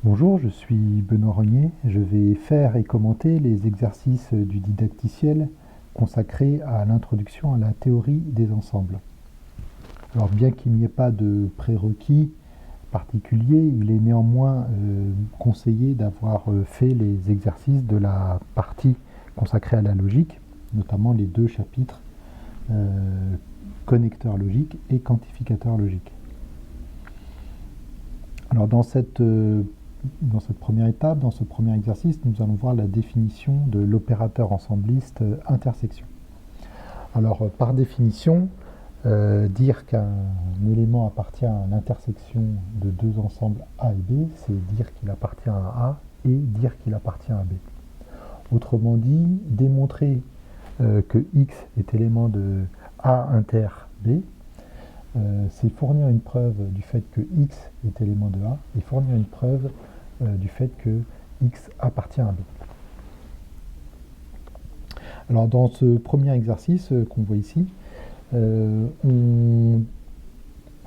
Bonjour, je suis Benoît Rognier. Je vais faire et commenter les exercices du didacticiel consacrés à l'introduction à la théorie des ensembles. Alors bien qu'il n'y ait pas de prérequis particulier, il est néanmoins conseillé d'avoir fait les exercices de la partie consacrée à la logique, notamment les deux chapitres connecteur logique et quantificateur logique. Alors dans cette première étape, dans ce premier exercice, nous allons voir la définition de l'opérateur ensembliste intersection. Alors par définition, dire qu'un élément appartient à l'intersection de deux ensembles A et B, c'est dire qu'il appartient à A et dire qu'il appartient à B. Autrement dit, démontrer que X est élément de A inter B, c'est fournir une preuve du fait que X est élément de A et fournir une preuve du fait que X appartient à B. Alors dans ce premier exercice qu'on voit ici, on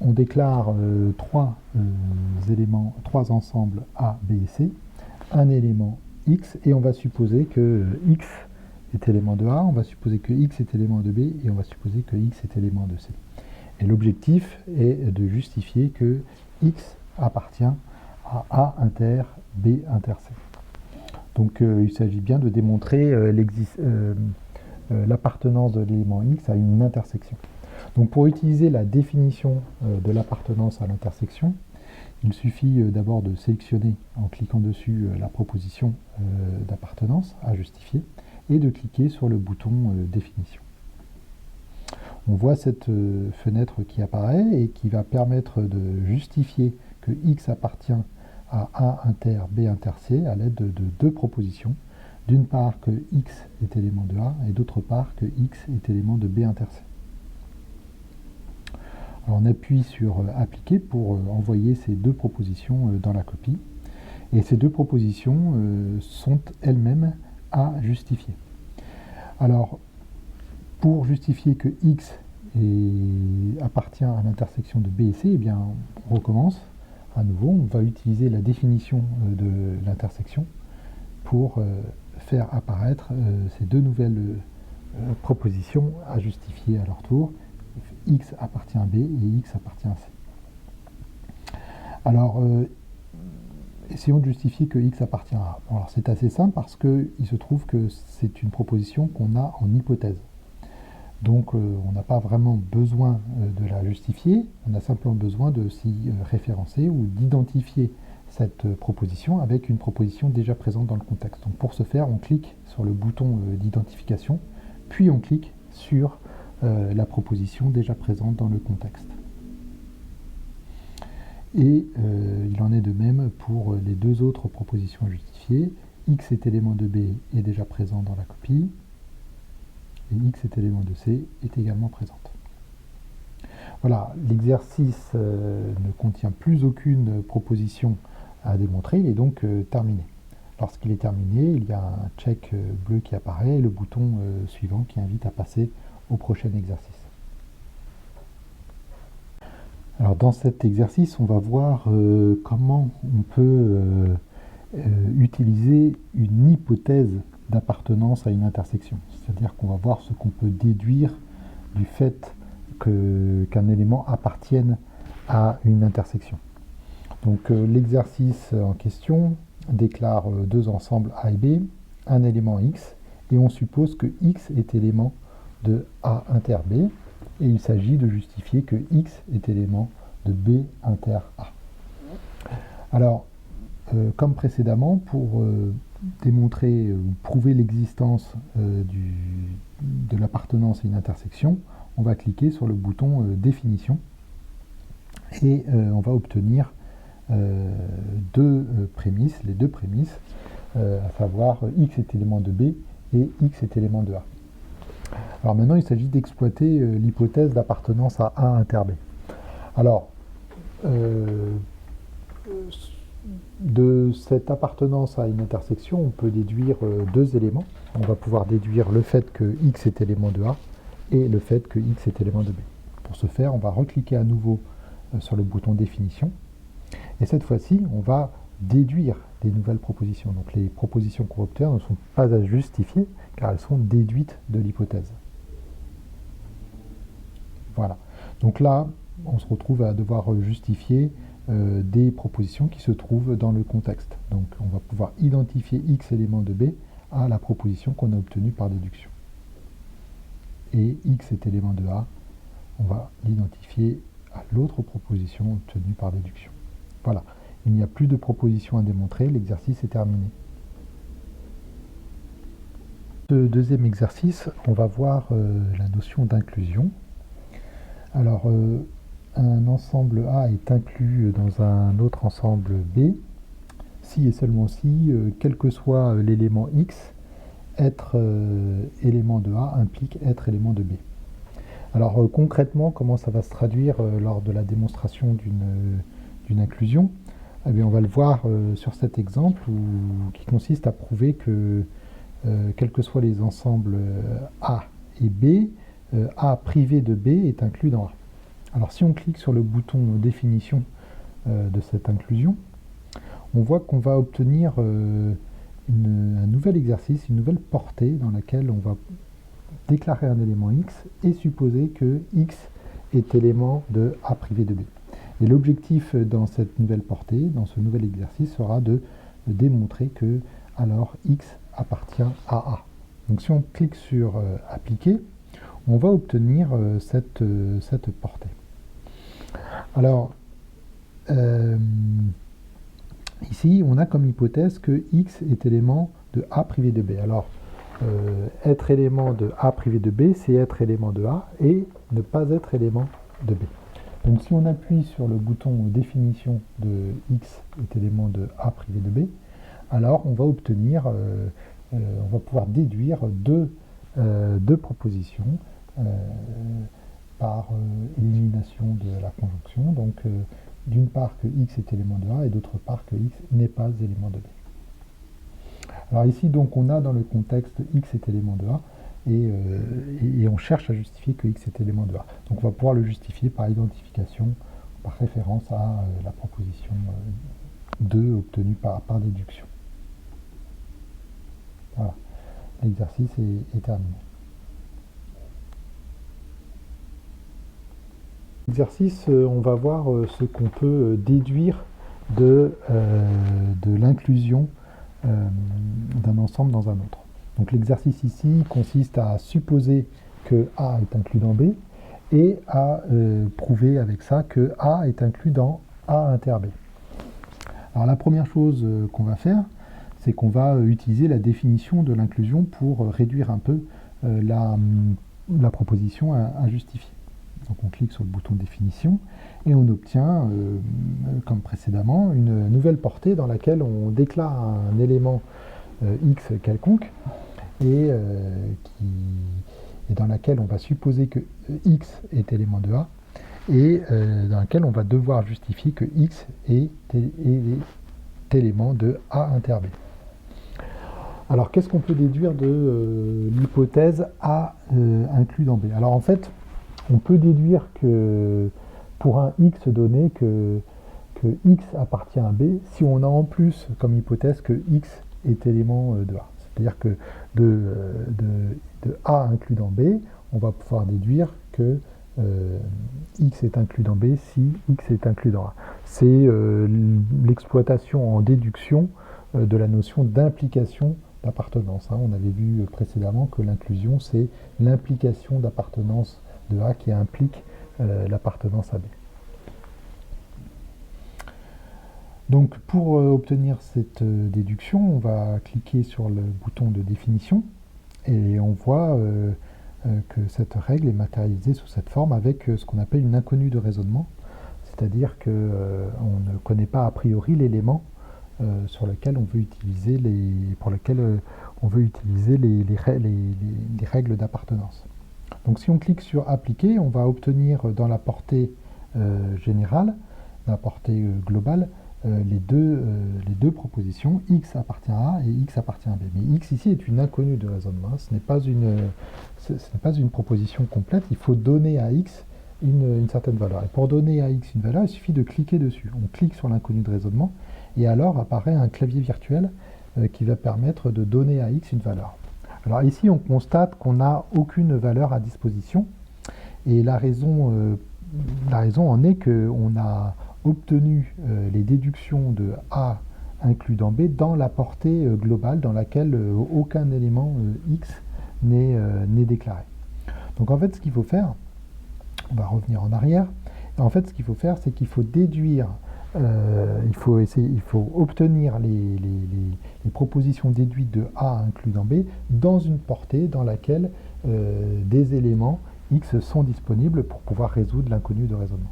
déclare trois ensembles A, B et C, un élément X, et on va supposer que X est élément de A, on va supposer que X est élément de B, et on va supposer que X est élément de C. Et l'objectif est de justifier que X appartient à A inter B inter C. Donc il s'agit bien de démontrer l'appartenance de l'élément X à une intersection. Donc pour utiliser la définition de l'appartenance à l'intersection, il suffit d'abord de sélectionner en cliquant dessus la proposition d'appartenance à justifier et de cliquer sur le bouton définition. On voit cette fenêtre qui apparaît et qui va permettre de justifier que X appartient à A inter B inter C à l'aide de deux propositions. D'une part que X est élément de A et d'autre part que X est élément de B inter C. Alors on appuie sur appliquer pour envoyer ces deux propositions dans la copie. Et ces deux propositions sont elles-mêmes à justifier. Alors pour justifier que X appartient à l'intersection de B et C, eh bien, on recommence à nouveau. On va utiliser la définition de l'intersection pour faire apparaître ces deux nouvelles propositions à justifier à leur tour. X appartient à B et X appartient à C. Alors, essayons de justifier que X appartient à A. Alors, c'est assez simple parce qu'il se trouve que c'est une proposition qu'on a en hypothèse. Donc on n'a pas vraiment besoin de la justifier, on a simplement besoin de s'y référencer ou d'identifier cette proposition avec une proposition déjà présente dans le contexte. Donc pour ce faire, on clique sur le bouton d'identification, puis on clique sur la proposition déjà présente dans le contexte. Et il en est de même pour les deux autres propositions à justifier. X est élément de B est déjà présent dans la copie. Et X est élément de C est également présente. Voilà, l'exercice ne contient plus aucune proposition à démontrer, il est donc terminé. Lorsqu'il est terminé, il y a un check bleu qui apparaît et le bouton suivant qui invite à passer au prochain exercice. Alors dans cet exercice, on va voir comment on peut utiliser une hypothèse d'appartenance à une intersection. C'est-à-dire qu'on va voir ce qu'on peut déduire du fait qu'un élément appartienne à une intersection. Donc l'exercice en question déclare deux ensembles A et B, un élément X, et on suppose que X est élément de A inter B, et il s'agit de justifier que X est élément de B inter A. Alors, comme précédemment, pour démontrer ou prouver l'existence de l'appartenance à une intersection, on va cliquer sur le bouton définition et on va obtenir deux prémices, les deux prémices, à savoir X est élément de B et X est élément de A. Alors maintenant, il s'agit d'exploiter l'hypothèse d'appartenance à A inter B. Alors, de cette appartenance à une intersection, on peut déduire deux éléments. On va pouvoir déduire le fait que X est élément de A et le fait que X est élément de B. Pour ce faire, on va recliquer à nouveau sur le bouton définition. Et cette fois-ci, on va déduire des nouvelles propositions. Donc les propositions qu'on va obtenir ne sont pas à justifier, car elles sont déduites de l'hypothèse. Voilà. Donc là, on se retrouve à devoir justifier des propositions qui se trouvent dans le contexte. Donc on va pouvoir identifier X éléments de B à la proposition qu'on a obtenue par déduction. Et X est élément de A, on va l'identifier à l'autre proposition obtenue par déduction. Voilà, il n'y a plus de proposition à démontrer, l'exercice est terminé. Ce deuxième exercice, on va voir la notion d'inclusion. Alors, un ensemble A est inclus dans un autre ensemble B, si et seulement si, quel que soit l'élément X, être élément de A implique être élément de B. Alors concrètement, comment ça va se traduire lors de la démonstration d'une inclusion? Eh bien, on va le voir sur cet exemple qui consiste à prouver que quels que soient les ensembles A et B, A privé de B est inclus dans A. Alors si on clique sur le bouton définition de cette inclusion, on voit qu'on va obtenir un nouvel exercice, une nouvelle portée dans laquelle on va déclarer un élément X et supposer que X est élément de A privé de B. Et l'objectif dans cette nouvelle portée, dans ce nouvel exercice, sera de démontrer que alors X appartient à A. Donc si on clique sur appliquer, on va obtenir cette portée. Alors, ici, on a comme hypothèse que X est élément de A privé de B. Alors, être élément de A privé de B, c'est être élément de A et ne pas être élément de B. Donc si on appuie sur le bouton définition de X est élément de A privé de B, alors on va obtenir, on va pouvoir déduire deux propositions par élimination de la conjonction. Donc d'une part que X est élément de A et d'autre part que X n'est pas élément de B. Alors ici, donc, on a dans le contexte X est élément de A et on cherche à justifier que X est élément de A. Donc on va pouvoir le justifier par identification, par référence à la proposition 2 obtenue par déduction. Voilà, l'exercice est terminé. L'exercice, on va voir ce qu'on peut déduire de l'inclusion d'un ensemble dans un autre. Donc l'exercice ici consiste à supposer que A est inclus dans B et à prouver avec ça que A est inclus dans A inter B. Alors la première chose qu'on va faire, c'est qu'on va utiliser la définition de l'inclusion pour réduire un peu la proposition à justifier. Donc on clique sur le bouton définition et on obtient, comme précédemment, une nouvelle portée dans laquelle on déclare un élément X quelconque et dans laquelle on va supposer que X est élément de A et dans laquelle on va devoir justifier que X est élément de A inter B. Alors qu'est-ce qu'on peut déduire de l'hypothèse A inclus dans B? Alors en fait, on peut déduire que pour un X donné que X appartient à B si on a en plus comme hypothèse que X est élément de A. C'est-à-dire que de A inclus dans B, on va pouvoir déduire que X est inclus dans B si X est inclus dans A. C'est l'exploitation en déduction de la notion d'implication d'appartenance. On avait vu précédemment que l'inclusion, c'est l'implication d'appartenance de A qui implique l'appartenance à B. Donc pour obtenir cette déduction, on va cliquer sur le bouton de définition et on voit que cette règle est matérialisée sous cette forme avec ce qu'on appelle une inconnue de raisonnement, c'est-à-dire qu'on ne connaît pas a priori l'élément sur lequel on veut utiliser les règles d'appartenance. Donc si on clique sur appliquer, on va obtenir dans la portée générale, la portée globale, les deux propositions, X appartient à A et X appartient à B. Mais X ici est une inconnue de raisonnement, ce n'est pas une proposition complète, il faut donner à X une certaine valeur. Et pour donner à X une valeur, il suffit de cliquer dessus. On clique sur l'inconnu de raisonnement et alors apparaît un clavier virtuel qui va permettre de donner à x une valeur. Alors ici, on constate qu'on n'a aucune valeur à disposition, et la raison en est qu'on a obtenu les déductions de A inclus dans B dans la portée globale dans laquelle aucun élément x n'est déclaré. Donc en fait, ce qu'il faut faire, on va revenir en arrière, en fait, ce qu'il faut faire, c'est qu'il faut déduire, il faut obtenir les propositions déduites de A inclus dans B dans une portée dans laquelle des éléments x sont disponibles pour pouvoir résoudre l'inconnu de raisonnement.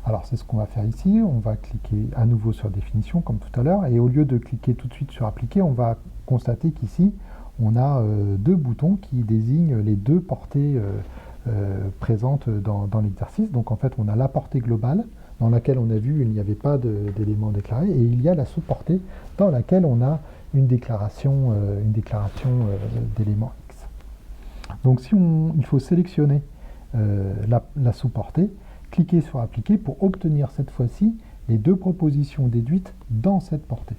Alors c'est ce qu'on va faire ici, on va cliquer à nouveau sur définition comme tout à l'heure, et au lieu de cliquer tout de suite sur appliquer, on va constater qu'ici on a deux boutons qui désignent les deux portées présentes dans l'exercice. Donc en fait on a la portée globale dans laquelle on a vu il n'y avait pas d'éléments déclarés, et il y a la sous-portée dans laquelle on a une déclaration d'éléments x. Donc il faut sélectionner la sous-portée, cliquer sur appliquer pour obtenir cette fois-ci les deux propositions déduites dans cette portée.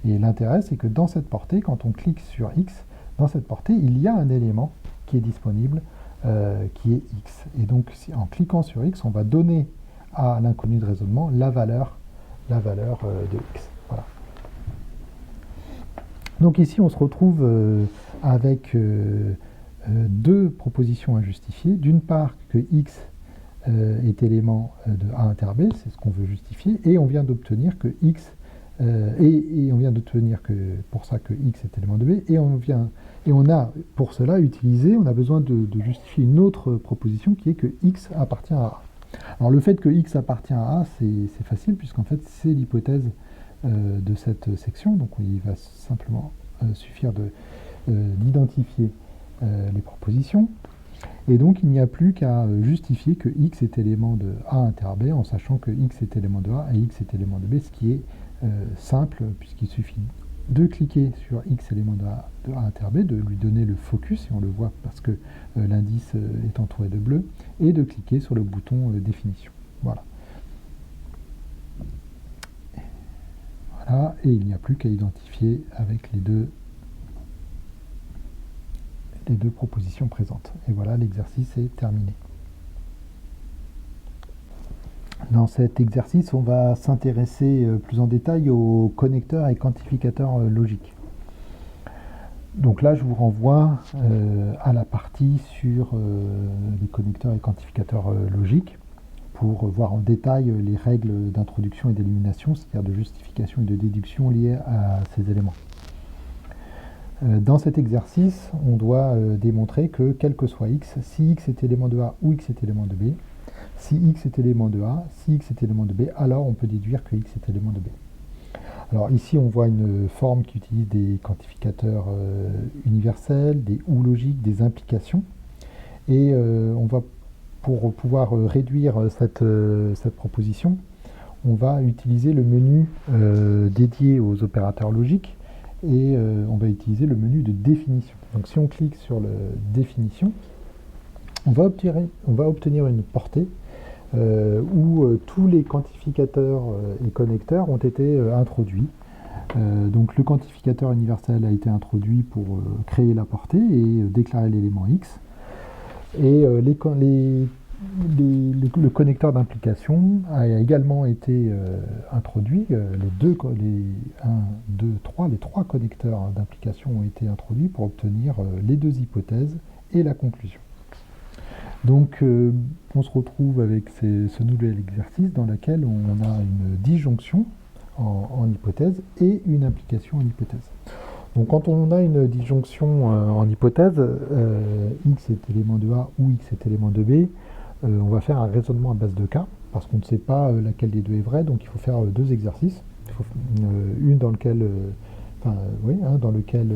Et l'intérêt, c'est que dans cette portée, quand on clique sur x, dans cette portée, il y a un élément qui est disponible, qui est x. Et donc, en cliquant sur x, on va donner à l'inconnu de raisonnement la valeur de x. Voilà. Donc ici, on se retrouve avec deux propositions à justifier. D'une part, que x est élément de A inter B, c'est ce qu'on veut justifier, et on vient d'obtenir que x et on vient d'obtenir que pour ça que x est élément de B, et on a pour cela utilisé, on a besoin de justifier une autre proposition qui est que x appartient à A. Alors le fait que x appartient à A, c'est facile puisqu'en fait c'est l'hypothèse de cette section, donc il va simplement suffire d'identifier les propositions. Et donc il n'y a plus qu'à justifier que x est élément de A inter B en sachant que x est élément de A et x est élément de B, ce qui est simple puisqu'il suffit de cliquer sur x élément de A inter B, de lui donner le focus, et on le voit parce que l'indice est entouré de bleu, et de cliquer sur le bouton définition. Voilà. Voilà, et il n'y a plus qu'à identifier avec les deux propositions présentes. Et voilà, l'exercice est terminé. Dans cet exercice, on va s'intéresser plus en détail aux connecteurs et quantificateurs logiques. Donc là, je vous renvoie à la partie sur les connecteurs et quantificateurs logiques pour voir en détail les règles d'introduction et d'élimination, c'est-à-dire de justification et de déduction liées à ces éléments. Dans cet exercice, on doit démontrer que quel que soit x, si x est élément de A ou x est élément de B, si x est élément de A, si x est élément de B, alors on peut déduire que x est élément de B. Alors ici, on voit une forme qui utilise des quantificateurs universels, des ou logiques, des implications. Et on va, pour pouvoir réduire cette proposition, on va utiliser le menu dédié aux opérateurs logiques, et on va utiliser le menu de définition. Donc si on clique sur le définition, on va obtenir une portée où tous les quantificateurs et connecteurs ont été introduits. Donc le quantificateur universel a été introduit pour créer la portée et déclarer l'élément x. Et le connecteur d'implication a également été introduit. Les trois connecteurs d'implication ont été introduits pour obtenir les deux hypothèses et la conclusion. Donc on se retrouve avec ce nouvel exercice dans lequel on a une disjonction en hypothèse et une implication en hypothèse. Donc quand on a une disjonction en hypothèse, x est élément de A ou x est élément de B, on va faire un raisonnement à base de cas, parce qu'on ne sait pas laquelle des deux est vraie, donc il faut faire deux exercices. Il faut, une dans lequel, dans lequel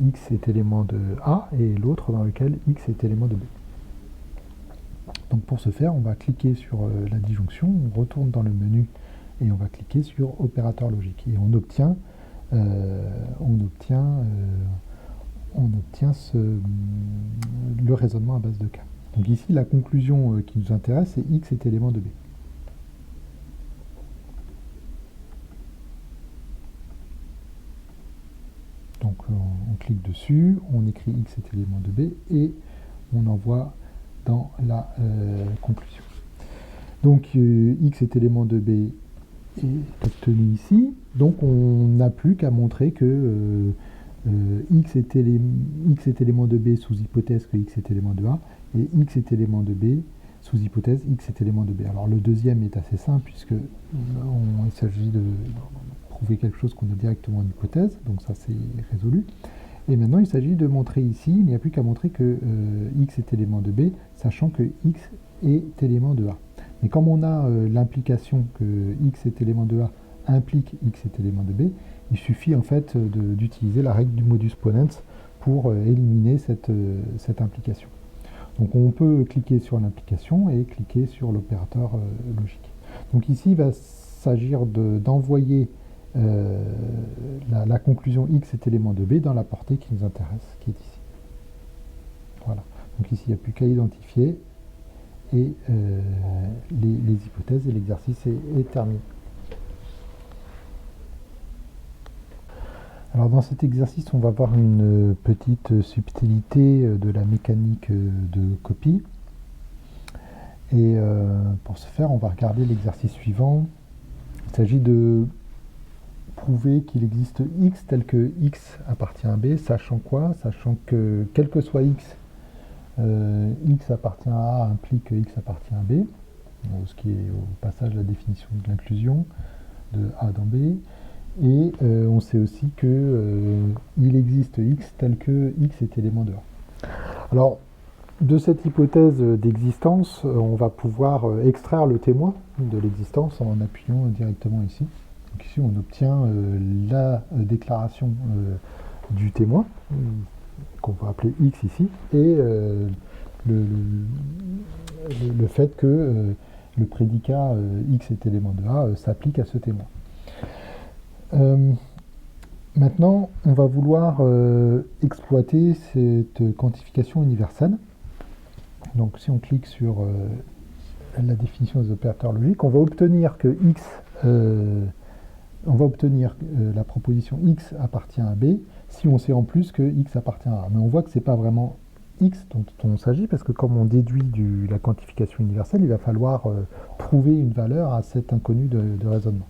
x est élément de A, et l'autre dans lequel x est élément de B. Donc pour ce faire, on va cliquer sur la disjonction, on retourne dans le menu et on va cliquer sur opérateur logique. Et on obtient le raisonnement à base de cas. Donc ici, la conclusion qui nous intéresse, c'est x est élément de B. Donc on clique dessus, on écrit x est élément de B et on envoie dans la conclusion. Donc x est élément de B est obtenu ici, donc on n'a plus qu'à montrer que x est élément de B sous hypothèse que x est élément de A, et x est élément de B sous hypothèse x est élément de B. Alors le deuxième est assez simple, puisque il s'agit de prouver quelque chose qu'on a directement en hypothèse, donc ça c'est résolu. Et maintenant il s'agit de montrer ici, il n'y a plus qu'à montrer que x est élément de B, sachant que x est élément de A. Mais comme on a l'implication que x est élément de A implique x est élément de B, il suffit en fait d'utiliser la règle du modus ponens pour éliminer cette implication. Donc on peut cliquer sur l'implication et cliquer sur l'opérateur logique. Donc ici il va s'agir d'envoyer la conclusion x est élément de B dans la portée qui nous intéresse, qui est ici. Voilà. Donc ici il n'y a plus qu'à identifier et les hypothèses et l'exercice est terminé. Alors dans cet exercice, on va voir une petite subtilité de la mécanique de copie. Et pour ce faire, on va regarder l'exercice suivant. Il s'agit de prouver qu'il existe x tel que x appartient à B, sachant quoi? Sachant que quel que soit x, x appartient à A implique que x appartient à B, ce qui est au passage la définition de l'inclusion de A dans B. Et on sait aussi que il existe x tel que x est élément de A. Alors, de cette hypothèse d'existence, on va pouvoir extraire le témoin de l'existence en appuyant directement ici. Donc ici, on obtient la déclaration du témoin, qu'on va appeler x ici, et le fait que le prédicat x est élément de A s'applique à ce témoin. Maintenant, on va vouloir exploiter cette quantification universelle. Donc si on clique sur la définition des opérateurs logiques, on va obtenir que x, la proposition x appartient à B si on sait en plus que x appartient à A. Mais on voit que ce n'est pas vraiment x dont on s'agit, parce que comme on déduit la quantification universelle, il va falloir trouver une valeur à cet inconnu de raisonnement.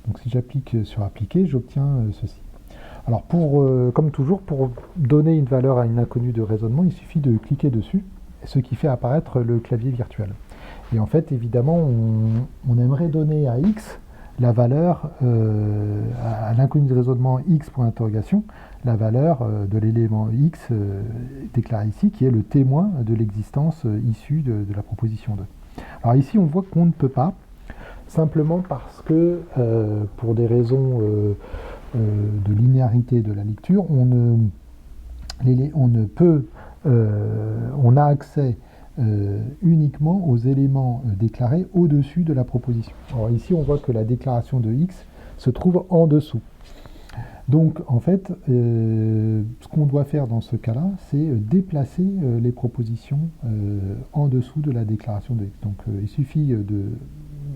Donc si j'applique sur appliquer, j'obtiens ceci. Alors comme toujours, pour donner une valeur à une inconnue de raisonnement, il suffit de cliquer dessus, ce qui fait apparaître le clavier virtuel. Et en fait, évidemment, on aimerait donner à x la valeur, à l'inconnu de raisonnement x point d'interrogation, la valeur de l'élément x déclaré ici, qui est le témoin de l'existence issue de la proposition 2. Alors ici, on voit qu'on ne peut pas, simplement parce que, pour des raisons de linéarité de la lecture, on a accès uniquement aux éléments déclarés au-dessus de la proposition. Alors ici, on voit que la déclaration de x se trouve en dessous. Donc, en fait, ce qu'on doit faire dans ce cas-là, c'est déplacer les propositions en dessous de la déclaration de x. Donc, il suffit de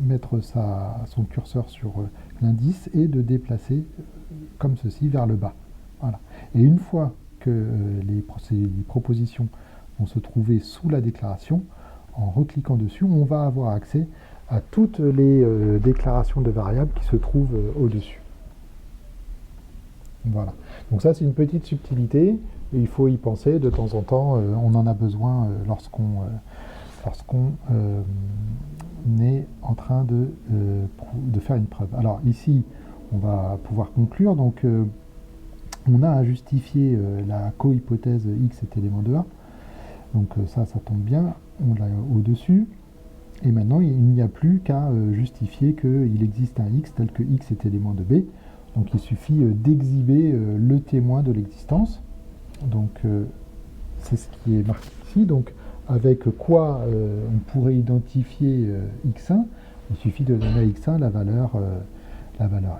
mettre son curseur sur l'indice et de déplacer comme ceci vers le bas. Voilà. Et une fois que les propositions vont se trouver sous la déclaration, en recliquant dessus, on va avoir accès à toutes les déclarations de variables qui se trouvent au-dessus. Voilà. Donc ça, c'est une petite subtilité, et il faut y penser de temps en temps. On en a besoin lorsqu'on est en train de faire une preuve. Alors ici, on va pouvoir conclure. Donc, on a à justifier la cohypothèse x est élément de A. Donc ça tombe bien, on l'a au-dessus. Et maintenant, il n'y a plus qu'à justifier qu'il existe un x tel que x est élément de B. Donc il suffit d'exhiber le témoin de l'existence. Donc c'est ce qui est marqué ici. Donc avec quoi on pourrait identifier x1, il suffit de donner à x1 la valeur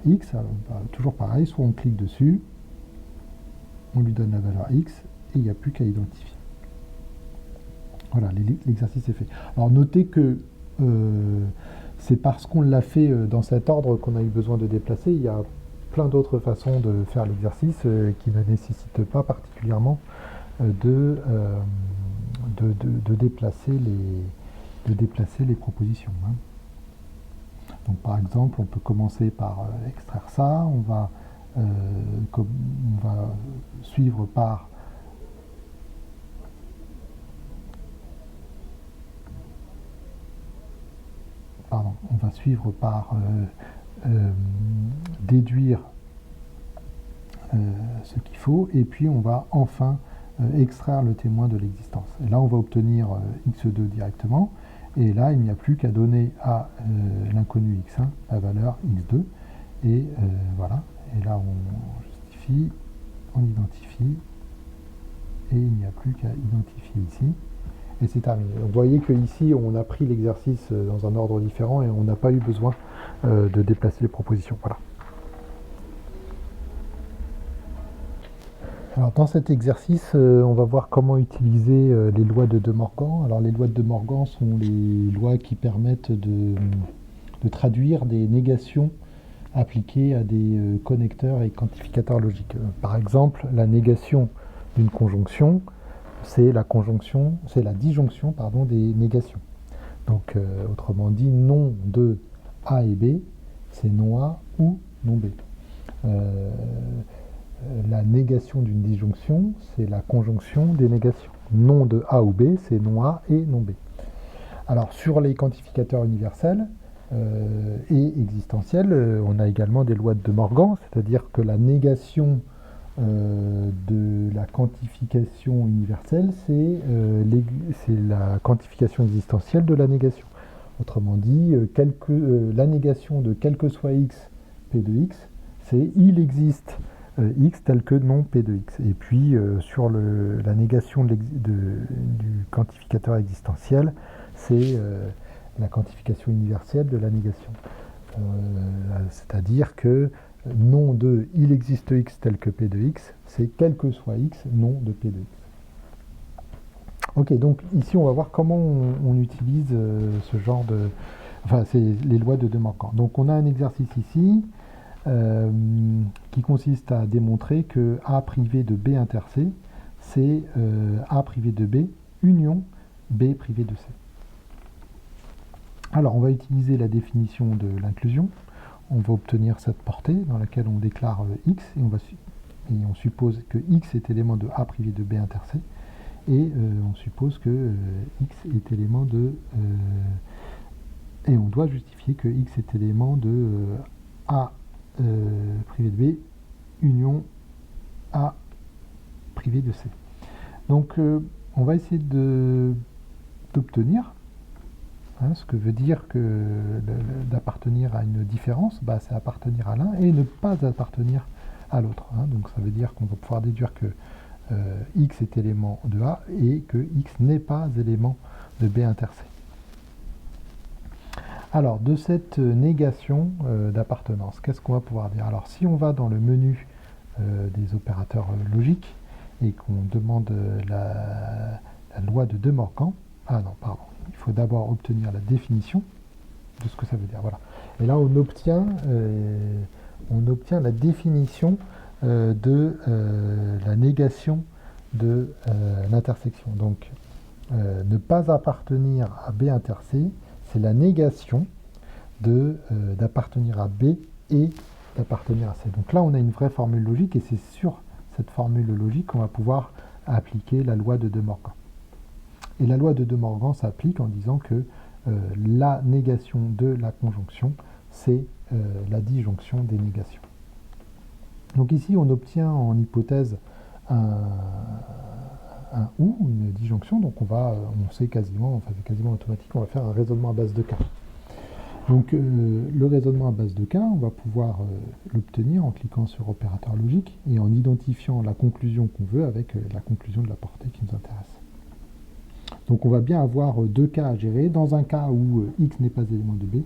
x. Alors, toujours pareil, soit on clique dessus, on lui donne la valeur x, et il n'y a plus qu'à identifier. Voilà, l'exercice est fait. Alors notez que c'est parce qu'on l'a fait dans cet ordre qu'on a eu besoin de déplacer. Il y a plein d'autres façons de faire l'exercice qui ne nécessitent pas particulièrement de déplacer les propositions. Hein. Donc par exemple, on peut commencer par extraire ça, on va suivre par déduire ce qu'il faut, et puis on va enfin extraire le témoin de l'existence. Et là, on va obtenir x2 directement, et là, il n'y a plus qu'à donner à l'inconnu x1 la valeur x2, et voilà. Et là, on justifie, on identifie, et il n'y a plus qu'à identifier ici. Et c'est terminé. Donc, vous voyez qu'ici, on a pris l'exercice dans un ordre différent et on n'a pas eu besoin de déplacer les propositions. Voilà. Alors, dans cet exercice, on va voir comment utiliser les lois de De Morgan. Alors, les lois de De Morgan sont les lois qui permettent de traduire des négations appliquées à des connecteurs et quantificateurs logiques. Par exemple, la négation d'une conjonction, c'est la disjonction des négations. Donc, autrement dit, non de A et B, c'est non A ou non B. La négation d'une disjonction, c'est la conjonction des négations. Non de A ou B, c'est non A et non B. Alors, sur les quantificateurs universels et existentiels, on a également des lois de De Morgan, c'est-à-dire que la négation de la quantification universelle, c'est la quantification existentielle de la négation. Autrement dit, la négation de quel que soit x, p de x, c'est il existe x tel que non p de x. Et puis, sur la négation du quantificateur existentiel, c'est la quantification universelle de la négation. C'est-à-dire que non de il existe x tel que p de x, c'est quel que soit x, non de p de x. Ok, donc ici on va voir comment on utilise ce genre de... Enfin, c'est les lois de De Morgan. Donc on a un exercice ici qui consiste à démontrer que A privé de B inter C, c'est A privé de B union B privé de C. Alors on va utiliser la définition de l'inclusion. On va obtenir cette portée dans laquelle on déclare x et on suppose que x est élément de A privé de B inter C et on suppose que x est élément de et on doit justifier que x est élément de A privé de B union A privé de C. Donc on va essayer d'obtenir ce que veut dire que d'appartenir à une différence, c'est appartenir à l'un et ne pas appartenir à l'autre. Donc ça veut dire qu'on va pouvoir déduire que x est élément de A et que x n'est pas élément de B inter C. Alors, de cette négation d'appartenance, qu'est-ce qu'on va pouvoir dire? Alors, si on va dans le menu des opérateurs logiques et qu'on demande la loi de De Morgan, il faut d'abord obtenir la définition de ce que ça veut dire. Voilà. Et là, on obtient la définition de la négation de l'intersection. Donc, ne pas appartenir à B inter C, c'est la négation d'appartenir à B et d'appartenir à C. Donc là, on a une vraie formule logique et c'est sur cette formule logique qu'on va pouvoir appliquer la loi de De Morgan. Et la loi de De Morgan s'applique en disant que la négation de la conjonction, c'est la disjonction des négations. Donc ici, on obtient en hypothèse un ou, une disjonction, donc c'est quasiment automatique, on va faire un raisonnement à base de cas. Donc le raisonnement à base de cas, on va pouvoir l'obtenir en cliquant sur opérateur logique et en identifiant la conclusion qu'on veut avec la conclusion de la portée qui nous intéresse. Donc on va bien avoir deux cas à gérer, dans un cas où x n'est pas élément de B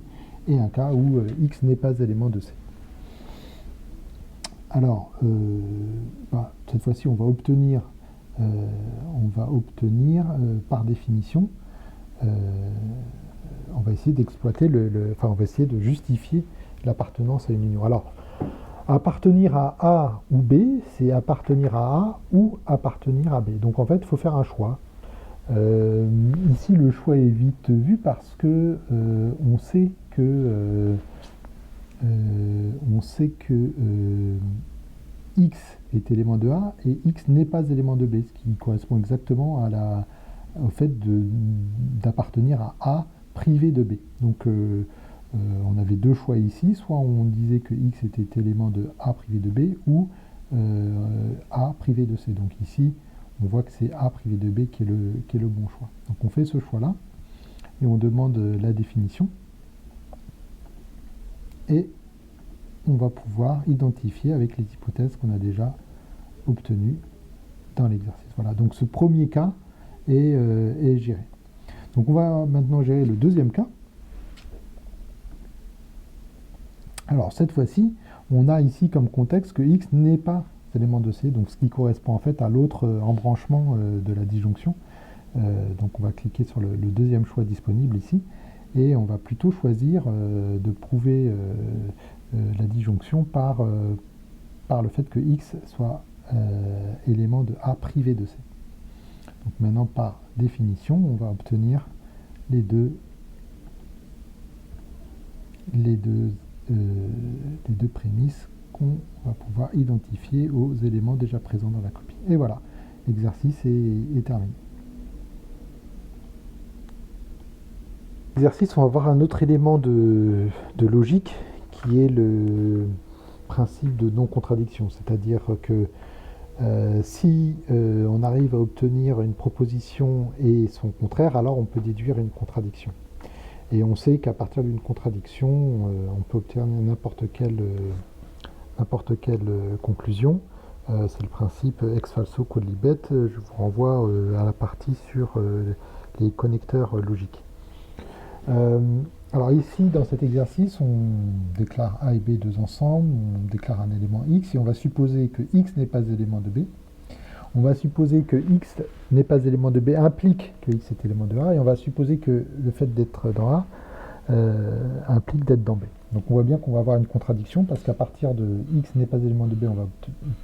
et un cas où x n'est pas élément de C. Alors, cette fois-ci, on va obtenir par définition, on va essayer d'exploiter on va essayer de justifier l'appartenance à une union. Alors, Appartenir à A ou B, c'est appartenir à A ou appartenir à B. Donc en fait, il faut faire un choix. Ici, le choix est vite vu parce que on sait que X est élément de A et X n'est pas élément de B, ce qui correspond exactement au fait d'appartenir à A privé de B. Donc on avait deux choix ici, soit on disait que X était élément de A privé de B ou A privé de C. Donc ici, on voit que c'est A privé de B qui est le bon choix. Donc on fait ce choix-là et on demande la définition. Et on va pouvoir identifier avec les hypothèses qu'on a déjà obtenues dans l'exercice. Voilà, donc ce premier cas est géré. Donc on va maintenant gérer le deuxième cas. Alors cette fois-ci, on a ici comme contexte que X n'est pas élément de C, donc ce qui correspond en fait à l'autre embranchement de la disjonction. Donc on va cliquer sur le deuxième choix disponible ici, et on va plutôt choisir de prouver la disjonction par le fait que X soit élément de A privé de C. Donc maintenant, par définition, on va obtenir les deux prémices qu'on va pouvoir identifier aux éléments déjà présents dans la copie. Et voilà, l'exercice est terminé. L'exercice, on va voir un autre élément de logique qui est le principe de non-contradiction, c'est-à-dire que si on arrive à obtenir une proposition et son contraire, alors on peut déduire une contradiction. Et on sait qu'à partir d'une contradiction, on peut obtenir n'importe quelle conclusion. C'est le principe ex falso quod libet. Je vous renvoie à la partie sur les connecteurs logiques. Alors ici, dans cet exercice, on déclare A et B deux ensemble, on déclare un élément X, et on va supposer que X n'est pas élément de B. On va supposer que X n'est pas élément de B implique que X est élément de A, et on va supposer que le fait d'être dans A implique d'être dans B. Donc on voit bien qu'on va avoir une contradiction, parce qu'à partir de X n'est pas élément de B, on va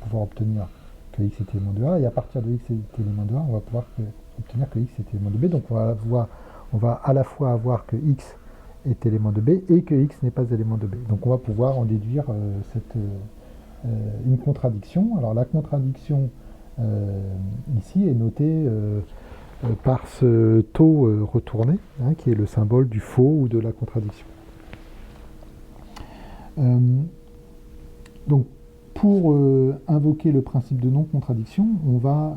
pouvoir obtenir que X est élément de A, et à partir de X est élément de A, on va pouvoir obtenir que X est élément de B. Donc on va à la fois avoir que X est élément de B et que X n'est pas élément de B. Donc on va pouvoir en déduire une contradiction. Alors la contradiction ici est notée par ce taux retourné, hein, qui est le symbole du faux ou de la contradiction. Donc pour invoquer le principe de non-contradiction, on va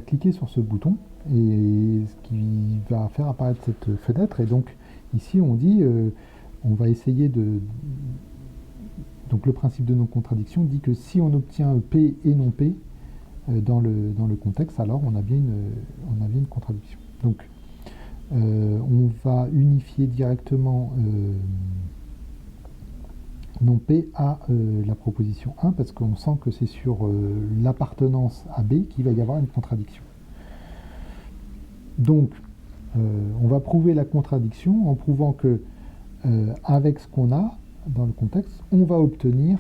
cliquer sur ce bouton, et ce qui va faire apparaître cette fenêtre. Et donc ici on dit on va essayer de... Donc le principe de non-contradiction dit que si on obtient P et non P dans le contexte, alors on a bien une contradiction. Donc on va unifier directement non P à la proposition 1, parce qu'on sent que c'est sur l'appartenance à B qu'il va y avoir une contradiction. Donc on va prouver la contradiction en prouvant que avec ce qu'on a dans le contexte, on va obtenir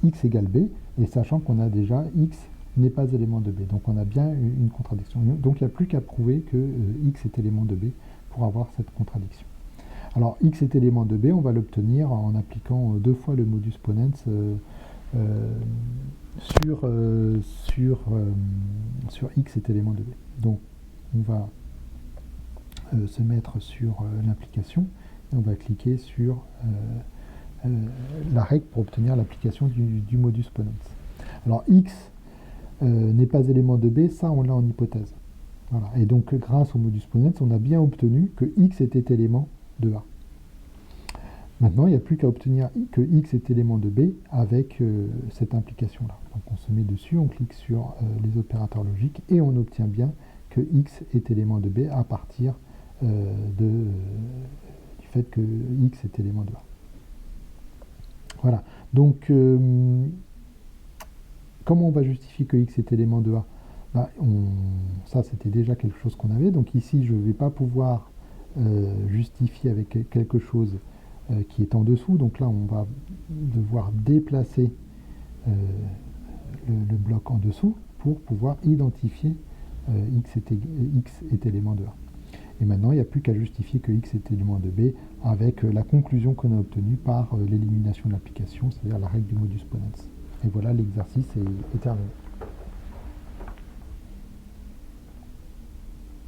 X égale B, et sachant qu'on a déjà X n'est pas élément de B. Donc on a bien une contradiction. Donc il n'y a plus qu'à prouver que X est élément de B pour avoir cette contradiction. Alors X est élément de B, on va l'obtenir en appliquant deux fois le modus ponens sur X est élément de B. Donc on va se mettre sur l'implication, et on va cliquer sur la règle pour obtenir l'application du modus ponens. Alors X n'est pas élément de B, ça on l'a en hypothèse. Voilà. Et donc grâce au modus ponens, on a bien obtenu que X était élément de A. Maintenant, il n'y a plus qu'à obtenir que X est élément de B avec cette implication-là. Donc on se met dessus, on clique sur les opérateurs logiques, et on obtient bien que X est élément de B à partir du fait que X est élément de A. Voilà. Donc, comment on va justifier que X est élément de A? Ça, c'était déjà quelque chose qu'on avait. Donc ici, je ne vais pas pouvoir justifier avec quelque chose qui est en dessous. Donc là, on va devoir déplacer le bloc en dessous pour pouvoir identifier x est élément de A. Et maintenant, il n'y a plus qu'à justifier que x est élément de B avec la conclusion qu'on a obtenue par l'élimination de l'application, c'est-à-dire la règle du modus ponens. Et voilà, l'exercice est terminé.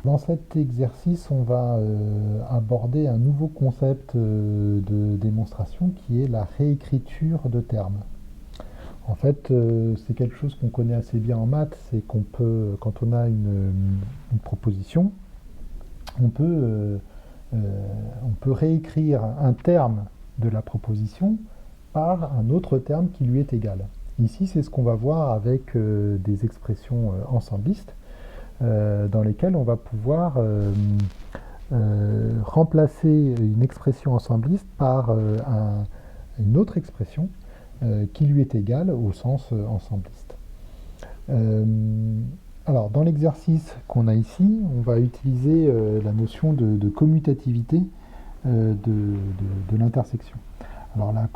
Dans cet exercice, on va aborder un nouveau concept de démonstration qui est la réécriture de termes. En fait, c'est quelque chose qu'on connaît assez bien en maths, c'est qu'on peut, quand on a une proposition, on peut réécrire un terme de la proposition par un autre terme qui lui est égal. Ici, c'est ce qu'on va voir avec des expressions ensemblistes, dans lesquelles on va pouvoir remplacer une expression ensembliste par une autre expression qui lui est égale au sens ensembliste. Alors, dans l'exercice qu'on a ici, on va utiliser la notion de commutativité de l'intersection. Alors là,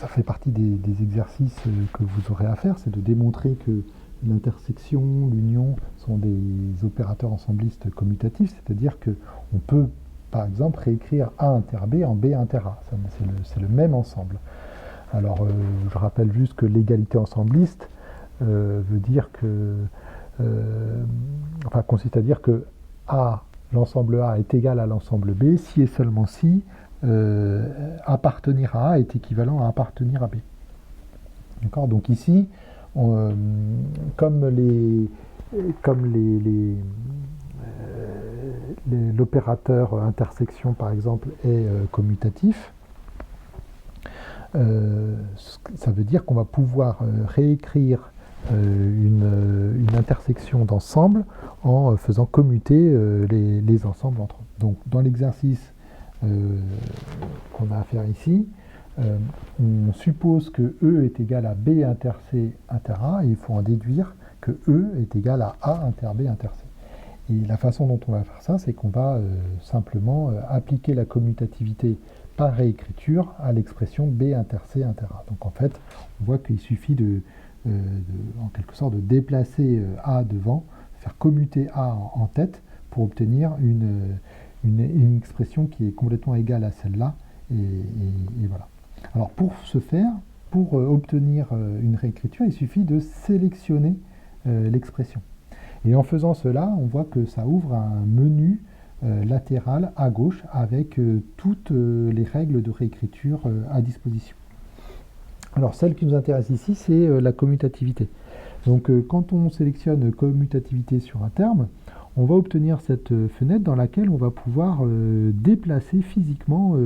ça fait partie des exercices que vous aurez à faire, c'est de démontrer que l'intersection, l'union sont des opérateurs ensemblistes commutatifs, c'est-à-dire qu'on peut, par exemple, réécrire A inter B en B inter A. C'est le même ensemble. Alors, je rappelle juste que l'égalité ensembliste veut dire que, consiste à dire que A, l'ensemble A est égal à l'ensemble B si et seulement si appartenir à A est équivalent à appartenir à B. D'accord ? Donc ici, comme l'opérateur intersection, par exemple, est commutatif, ça veut dire qu'on va pouvoir réécrire une intersection d'ensemble en faisant commuter les ensembles entre eux. Donc dans l'exercice qu'on a à faire ici, on suppose que E est égal à B inter C inter A, et il faut en déduire que E est égal à A inter B inter C. Et la façon dont on va faire ça, c'est qu'on va simplement appliquer la commutativité par réécriture à l'expression B inter C inter A. Donc en fait, on voit qu'il suffit en quelque sorte de déplacer A devant, faire commuter A en tête pour obtenir une expression qui est complètement égale à celle-là. Et voilà. Alors pour ce faire, pour obtenir une réécriture, il suffit de sélectionner l'expression. Et en faisant cela, on voit que ça ouvre un menu latéral à gauche avec toutes les règles de réécriture à disposition. Alors celle qui nous intéresse ici, c'est la commutativité. Donc quand on sélectionne commutativité sur un terme, on va obtenir cette fenêtre dans laquelle on va pouvoir déplacer physiquement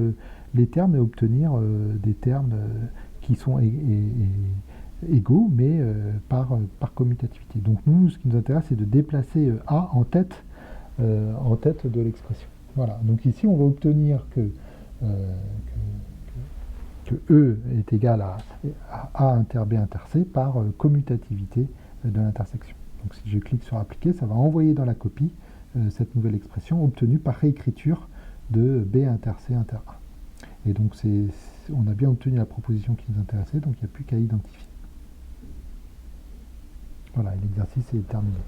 les termes et obtenir des termes qui sont égaux, mais par commutativité. Donc nous, ce qui nous intéresse, c'est de déplacer A en tête de l'expression. Voilà, donc ici, on va obtenir que E est égal à A inter B inter C par commutativité de l'intersection. Donc si je clique sur appliquer, ça va envoyer dans la copie cette nouvelle expression obtenue par réécriture de B inter C inter A. Et donc on a bien obtenu la proposition qui nous intéressait, donc il n'y a plus qu'à identifier. Voilà, l'exercice est terminé.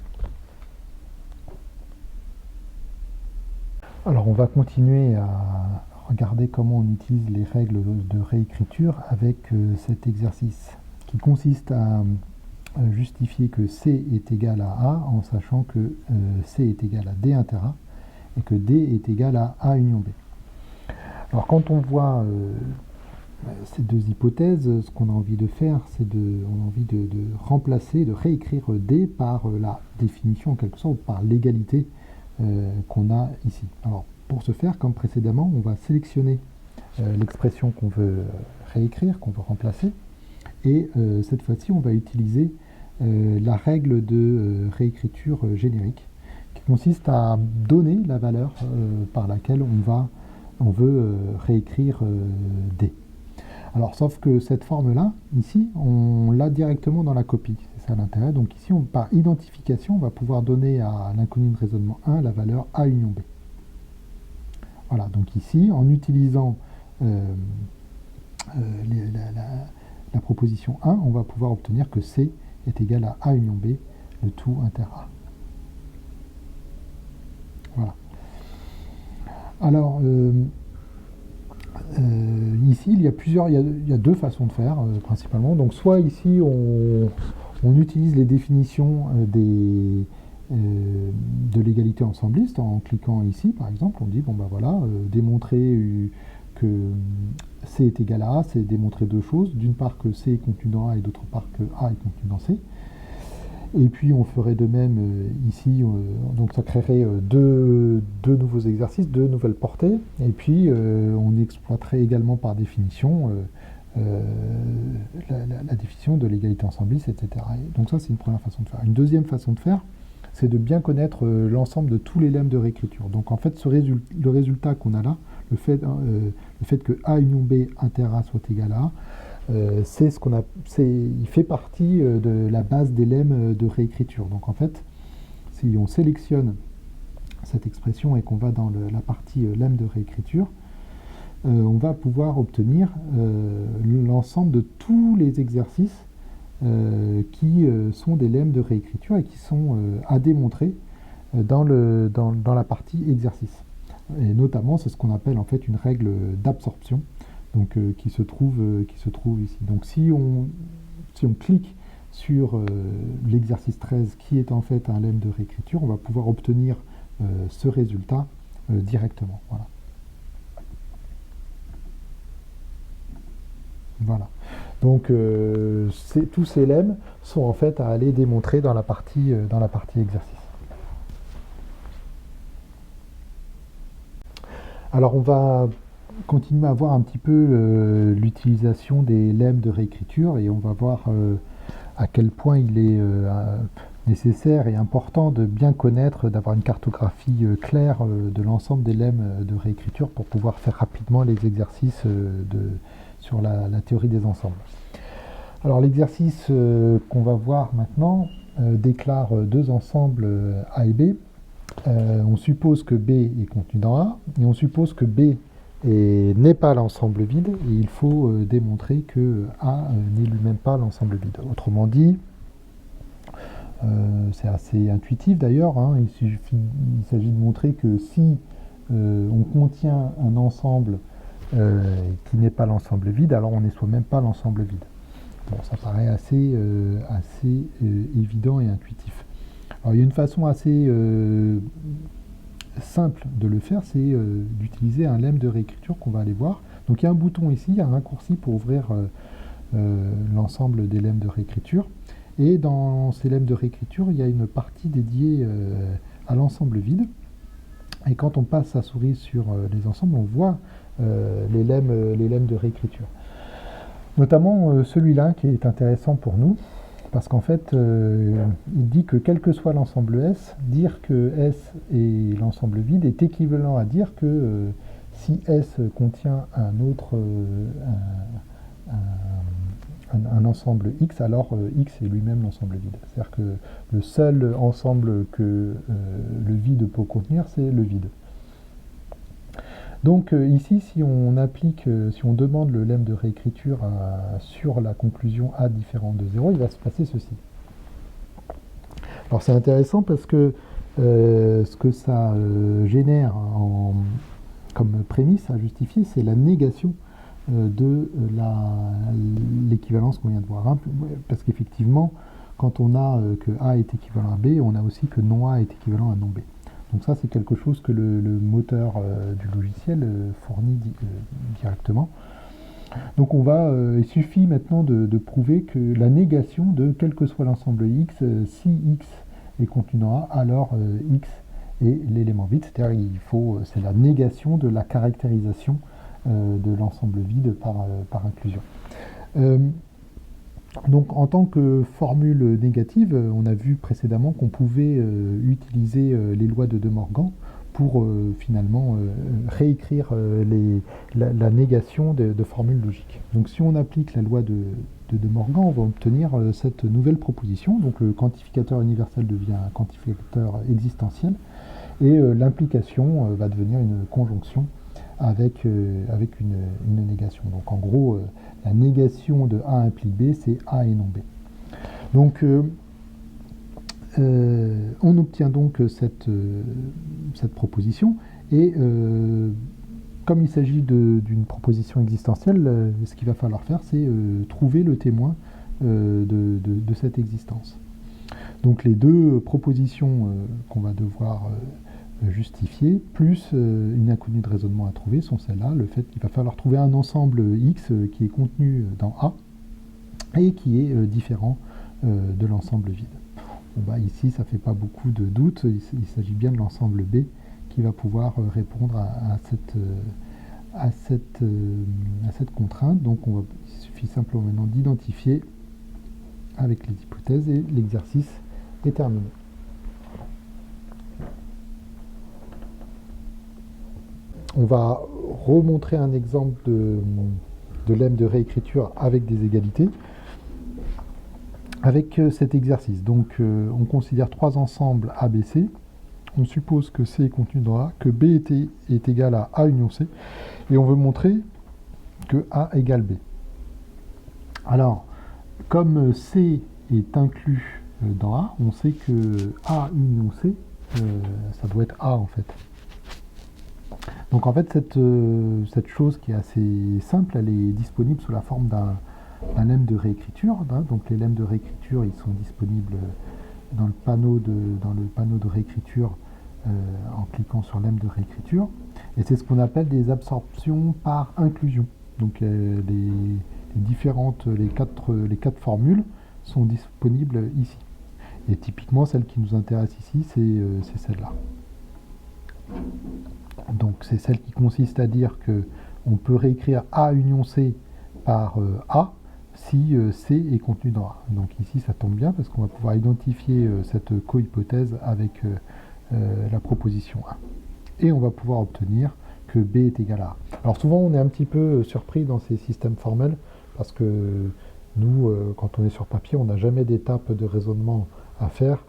Alors on va continuer à regarder comment on utilise les règles de réécriture avec cet exercice qui consiste à justifier que C est égal à A en sachant que C est égal à D inter A et que D est égal à A union B. Alors quand on voit ces deux hypothèses, ce qu'on a envie de faire, c'est on a envie de remplacer, de réécrire D par la définition en quelque sorte, par l'égalité qu'on a ici. Alors pour ce faire, comme précédemment, on va sélectionner l'expression qu'on veut réécrire, qu'on veut remplacer, et cette fois-ci, on va utiliser la règle de réécriture générique, qui consiste à donner la valeur par laquelle on veut réécrire D. Alors, sauf que cette forme-là, ici, on l'a directement dans la copie. C'est ça l'intérêt. Donc ici, par identification, on va pouvoir donner à l'inconnu de raisonnement 1 la valeur A union B. Voilà, donc ici, en utilisant la proposition 1, on va pouvoir obtenir que C est égal à A union B, le tout inter A. Voilà. Alors, ici, il y a deux façons de faire, principalement. Donc, soit ici, on utilise les définitions de l'égalité ensembliste en cliquant ici, par exemple. On dit, bon, ben voilà, démontrer que C est égal à A, c'est démontrer deux choses. D'une part que C est contenu dans A et d'autre part que A est contenu dans C. Et puis on ferait de même ici, donc ça créerait deux nouveaux exercices, deux nouvelles portées. Et puis on exploiterait également par définition la définition de l'égalité ensembliste, etc. Et donc ça c'est une première façon de faire. Une deuxième façon de faire, c'est de bien connaître l'ensemble de tous les lemmes de réécriture. Donc en fait le résultat qu'on a là, le fait que A union B inter A soit égal à A, il fait partie de la base des lemmes de réécriture. Donc en fait, si on sélectionne cette expression et qu'on va dans la partie lemme de réécriture, on va pouvoir obtenir l'ensemble de tous les exercices qui sont des lemmes de réécriture et qui sont à démontrer dans la partie exercice. Et notamment, c'est ce qu'on appelle en fait une règle d'absorption. Donc, qui se trouve ici. Donc si on clique sur l'exercice 13 qui est en fait un lemme de réécriture, on va pouvoir obtenir ce résultat directement. Voilà. Voilà. Donc tous ces lemmes sont en fait à aller démontrer dans la partie exercice. Alors on va continuer à voir un petit peu l'utilisation des lemmes de réécriture et on va voir à quel point il est nécessaire et important de bien connaître, d'avoir une cartographie claire de l'ensemble des lemmes de réécriture pour pouvoir faire rapidement les exercices sur la théorie des ensembles. Alors l'exercice qu'on va voir maintenant déclare deux ensembles A et B. On suppose que B est contenu dans A et on suppose que B n'est pas l'ensemble vide, et il faut démontrer que A n'est lui-même pas l'ensemble vide. Autrement dit, c'est assez intuitif d'ailleurs, hein, il s'agit de montrer que si on contient un ensemble qui n'est pas l'ensemble vide, alors on n'est soi-même pas l'ensemble vide. Bon, ça paraît assez évident et intuitif. Alors il y a une façon assez simple de le faire, c'est d'utiliser un lemme de réécriture qu'on va aller voir. Donc il y a un bouton ici, un raccourci pour ouvrir l'ensemble des lemmes de réécriture. Et dans ces lemmes de réécriture, il y a une partie dédiée à l'ensemble vide. Et quand on passe sa souris sur les ensembles, on voit les lemmes de réécriture. Notamment celui-là qui est intéressant pour nous, parce qu'en fait, il dit que quel que soit l'ensemble S, dire que S est l'ensemble vide est équivalent à dire que si S contient un ensemble X, alors X est lui-même l'ensemble vide. C'est-à-dire que le seul ensemble que le vide peut contenir, c'est le vide. Donc ici, si on demande le lemme de réécriture sur la conclusion A différente de 0, il va se passer ceci. Alors c'est intéressant parce que ce que ça génère comme prémisse à justifier, c'est la négation de l'équivalence qu'on vient de voir. Hein, parce qu'effectivement, quand on a que A est équivalent à B, on a aussi que non A est équivalent à non B. Donc ça, c'est quelque chose que le moteur du logiciel fournit directement. Donc il suffit maintenant de prouver que la négation de quel que soit l'ensemble X, si X est contenu dans A, alors X est l'élément vide. C'est-à-dire c'est la négation de la caractérisation de l'ensemble vide par inclusion. Donc en tant que formule négative, on a vu précédemment qu'on pouvait utiliser les lois de De Morgan pour finalement réécrire la négation de formules logiques. Donc si on applique la loi de De Morgan, on va obtenir cette nouvelle proposition. Donc le quantificateur universel devient un quantificateur existentiel et l'implication va devenir une conjonction avec une négation. Donc en gros, la négation de A implique B, c'est A et non B. Donc on obtient donc cette proposition, et comme il s'agit d'une proposition existentielle, ce qu'il va falloir faire, c'est trouver le témoin de cette existence. Donc les deux propositions qu'on va devoir justifier, plus une inconnue de raisonnement à trouver, sont celles-là, le fait qu'il va falloir trouver un ensemble X qui est contenu dans A et qui est différent de l'ensemble vide. Bon, bah, ici, ça ne fait pas beaucoup de doute, il s'agit bien de l'ensemble B qui va pouvoir répondre à cette contrainte. Donc il suffit simplement maintenant d'identifier avec les hypothèses, et l'exercice est terminé. On va remontrer un exemple de lemme de réécriture avec des égalités. Avec cet exercice, donc on considère trois ensembles ABC. On suppose que C est contenu dans A, que B est égal à A union C, et on veut montrer que A égale B. Alors, comme C est inclus dans A, on sait que A union C, ça doit être A en fait. Donc en fait, cette chose qui est assez simple, elle est disponible sous la forme d'un lemme de réécriture. Donc les lemmes de réécriture, ils sont disponibles dans le panneau de réécriture en cliquant sur lemme de réécriture. Et c'est ce qu'on appelle des absorptions par inclusion. Donc les quatre formules sont disponibles ici. Et typiquement, celle qui nous intéresse ici, c'est celle-là. Donc c'est celle qui consiste à dire qu'on peut réécrire A union C par A si C est contenu dans A. Donc ici ça tombe bien parce qu'on va pouvoir identifier cette cohypothèse avec la proposition A. Et on va pouvoir obtenir que B est égal à A. Alors souvent on est un petit peu surpris dans ces systèmes formels parce que nous, quand on est sur papier, on n'a jamais d'étape de raisonnement à faire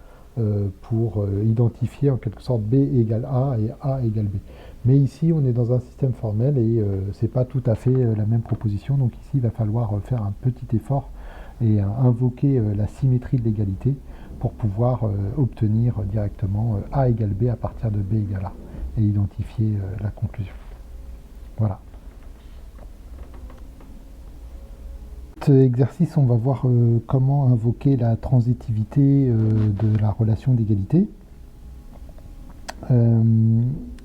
pour identifier en quelque sorte B égale A et A égale B. Mais ici, on est dans un système formel et c'est pas tout à fait la même proposition. Donc ici, il va falloir faire un petit effort et invoquer la symétrie de l'égalité pour pouvoir obtenir directement A égale B à partir de B égale A et identifier la conclusion. Voilà. Cet exercice, on va voir comment invoquer la transitivité de la relation d'égalité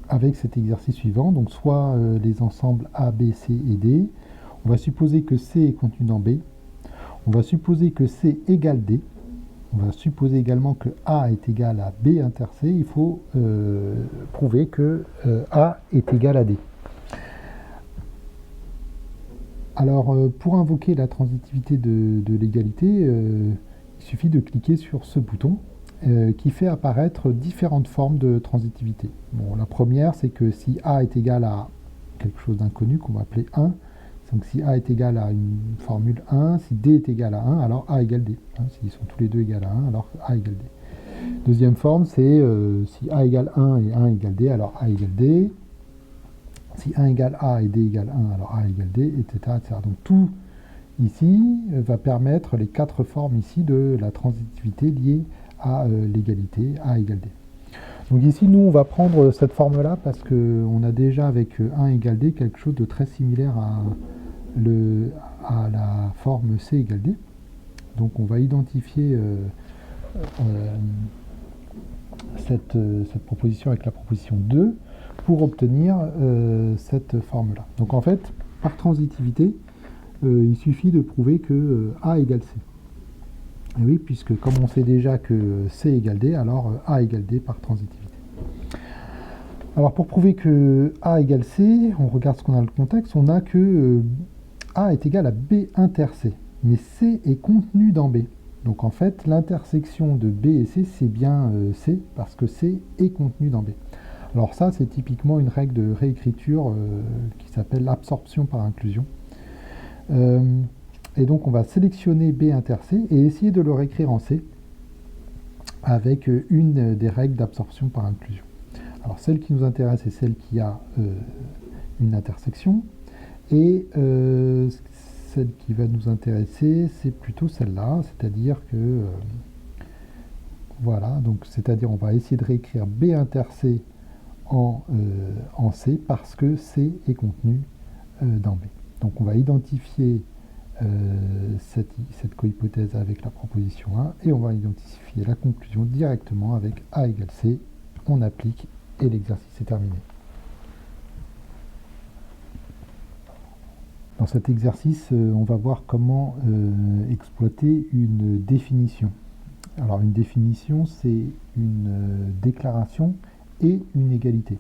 avec cet exercice suivant. Donc soit les ensembles A, B, C et D. On va supposer que C est contenu dans B. On va supposer que C égale D. On va supposer également que A est égal à B inter C. Il faut prouver que A est égal à D. Alors, pour invoquer la transitivité de l'égalité, il suffit de cliquer sur ce bouton qui fait apparaître différentes formes de transitivité. Bon, la première, c'est que si A est égal à quelque chose d'inconnu, qu'on va appeler 1, donc si A est égal à une formule 1, si D est égal à 1, alors A égale D. S'ils sont tous les deux égales à 1, alors A égale D. Deuxième forme, c'est si A égale 1 et 1 égale D, alors A égale D. Si 1 égale A et D égale 1, alors A égale D, etc., etc. Donc tout ici va permettre les quatre formes ici de la transitivité liée à l'égalité A égale D. Donc ici, nous, on va prendre cette forme-là parce qu'on a déjà avec 1 égale D quelque chose de très similaire à la forme C égale D. Donc on va identifier cette proposition avec la proposition 2 pour obtenir cette forme-là. Donc en fait, par transitivité, il suffit de prouver que A égale C. Et oui, puisque comme on sait déjà que C égale D, alors A égale D par transitivité. Alors pour prouver que A égale C, on regarde ce qu'on a dans le contexte, on a que A est égal à B inter C, mais C est contenu dans B. Donc en fait, l'intersection de B et C, c'est bien C, parce que C est contenu dans B. Alors ça, c'est typiquement une règle de réécriture qui s'appelle l'absorption par inclusion. Et donc on va sélectionner B inter C et essayer de le réécrire en C avec une des règles d'absorption par inclusion. Alors celle qui nous intéresse est celle qui une intersection. Et celle qui va nous intéresser, c'est plutôt celle-là, c'est-à-dire que voilà, donc c'est-à-dire on va essayer de réécrire B inter C en C parce que C est contenu dans B. Donc on va identifier cette cohypothèse avec la proposition 1 et on va identifier la conclusion directement avec A égale C. On applique et l'exercice est terminé. Dans cet exercice, on va voir comment exploiter une définition. Alors une définition, c'est une déclaration et une égalité.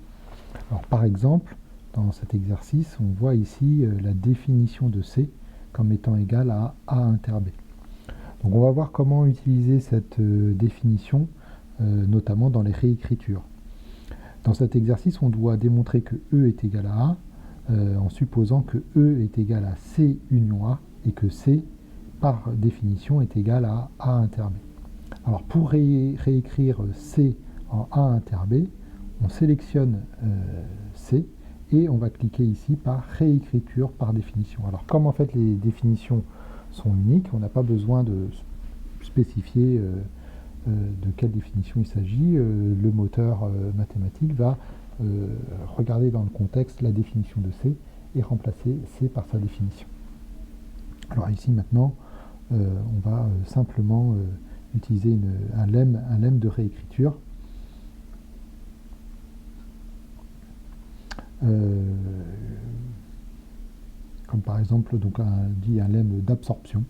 Alors par exemple, dans cet exercice, on voit ici la définition de C comme étant égale à A inter B. Donc on va voir comment utiliser cette définition, notamment dans les réécritures. Dans cet exercice, on doit démontrer que E est égal à A, en supposant que E est égal à C union A et que C, par définition, est égal à A inter B. Alors pour réécrire C en A inter B, on sélectionne C et on va cliquer ici par réécriture par définition. Alors comme en fait les définitions sont uniques, on n'a pas besoin de spécifier de quelle définition il s'agit. Le moteur mathématique va regarder dans le contexte la définition de C et remplacer C par sa définition. Alors ici maintenant, on va simplement utiliser un lemme de réécriture. Comme par exemple donc un lemme d'absorption.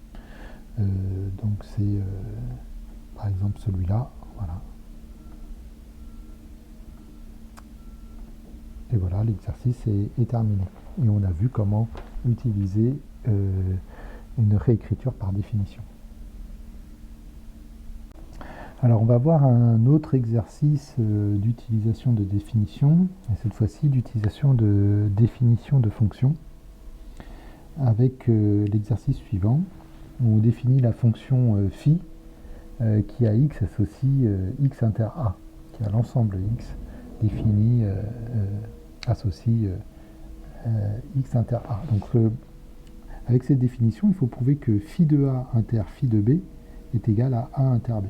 Donc c'est par exemple celui-là, voilà. Et voilà, l'exercice est terminé. Et on a vu comment utiliser une réécriture par définition. Alors on va voir un autre exercice d'utilisation de définition, et cette fois-ci d'utilisation de définition de fonction, avec l'exercice suivant, où on définit la fonction phi qui à x associe x inter a, qui a l'ensemble x défini associe x inter a. Donc avec cette définition, il faut prouver que phi de a inter phi de b est égal à a inter b.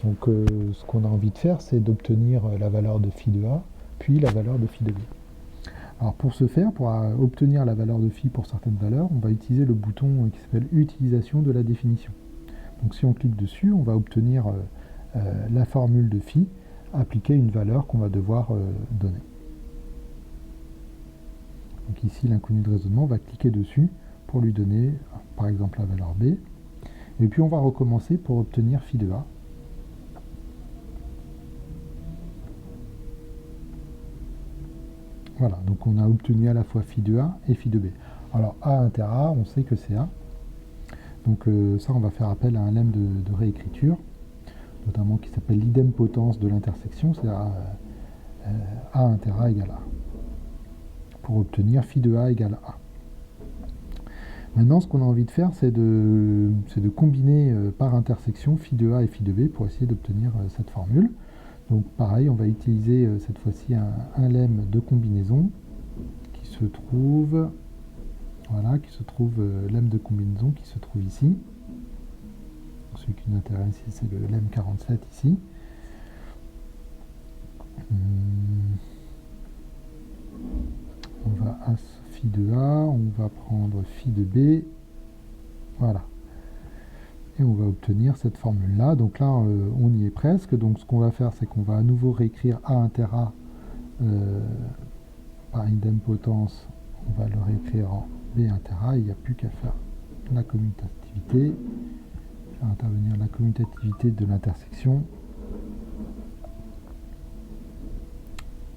Donc ce qu'on a envie de faire, c'est d'obtenir la valeur de phi de a, puis la valeur de phi de b. Alors pour ce faire, pour obtenir la valeur de phi pour certaines valeurs, on va utiliser le bouton qui s'appelle utilisation de la définition. Donc si on clique dessus, on va obtenir la formule de phi appliquée à une valeur qu'on va devoir donner. Donc ici, l'inconnu de raisonnement, on va cliquer dessus pour lui donner par exemple la valeur b. Et puis on va recommencer pour obtenir phi de a. Voilà, donc on a obtenu à la fois phi de a et phi de b. Alors a inter a, on sait que c'est a. Donc ça, on va faire appel à un lemme de réécriture, notamment qui s'appelle l'idempotence de l'intersection, c'est-à-dire a inter a égale a, pour obtenir phi de a égale a. Maintenant, ce qu'on a envie de faire, c'est de combiner par intersection phi de a et phi de b pour essayer d'obtenir cette formule. Donc pareil, on va utiliser cette fois-ci un lemme de combinaison qui se trouve, voilà, lemme de combinaison qui se trouve ici. Celui qui nous intéresse, c'est le lemme 47 ici. On va à phi de a, on va prendre phi de b, voilà. Et on va obtenir cette formule-là. Donc là, on y est presque. Donc ce qu'on va faire, c'est qu'on va à nouveau réécrire A inter A par idempotence. On va le réécrire en B inter A. Il n'y a plus qu'à faire la commutativité. Faire intervenir la commutativité de l'intersection.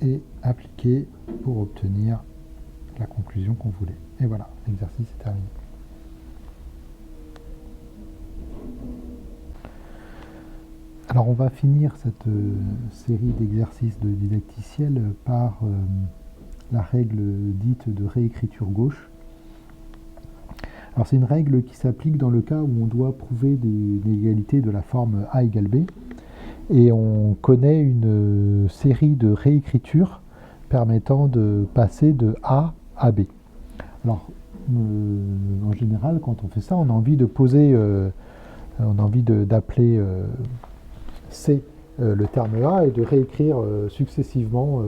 Et appliquer pour obtenir la conclusion qu'on voulait. Et voilà, l'exercice est terminé. Alors on va finir cette série d'exercices de didacticiel par la règle dite de réécriture gauche. Alors c'est une règle qui s'applique dans le cas où on doit prouver des égalités de la forme A égale B, et on connaît une série de réécritures permettant de passer de A AB. Alors, en général, quand on fait ça, on a envie de poser, on a envie d'appeler C le terme A et de réécrire successivement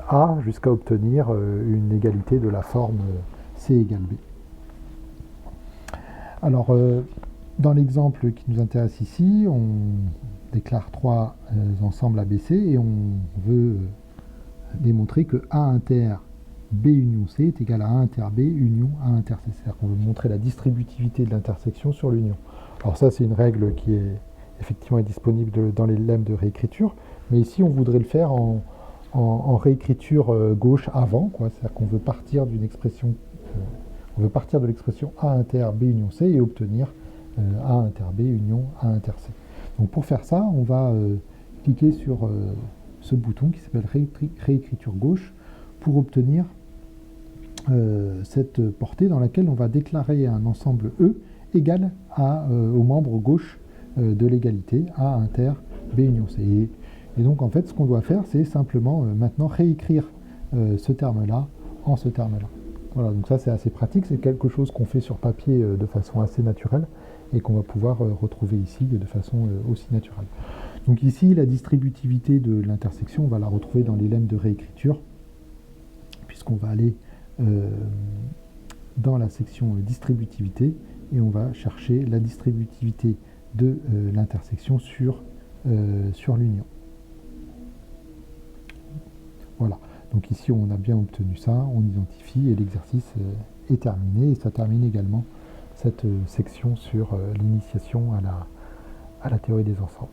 A jusqu'à obtenir une égalité de la forme C égale B. Alors, dans l'exemple qui nous intéresse ici, on déclare trois ensembles ABC et on veut démontrer que A inter B union C est égal à A inter B union A inter C. C'est-à-dire qu'on veut montrer la distributivité de l'intersection sur l'union. Alors ça, c'est une règle qui est effectivement disponible dans les lemmes de réécriture, mais ici, on voudrait le faire en réécriture gauche avant, c'est-à-dire qu'on veut partir d'une expression, on veut partir de l'expression A inter B union C et obtenir A inter B union A inter C. Donc pour faire ça, on va cliquer sur ce bouton qui s'appelle réécriture gauche pour obtenir cette portée dans laquelle on va déclarer un ensemble E égal au membre gauche de l'égalité A inter B union C. Et donc en fait ce qu'on doit faire c'est simplement maintenant réécrire ce terme-là en ce terme-là. Voilà, donc ça c'est assez pratique, c'est quelque chose qu'on fait sur papier de façon assez naturelle et qu'on va pouvoir retrouver ici de façon aussi naturelle. Donc ici la distributivité de l'intersection, on va la retrouver dans les lemmes de réécriture, puisqu'on va aller dans la section distributivité et on va chercher la distributivité de l'intersection sur l'union. Voilà, donc ici on a bien obtenu ça, on identifie et l'exercice est terminé et ça termine également cette section sur l'initiation à la théorie des ensembles.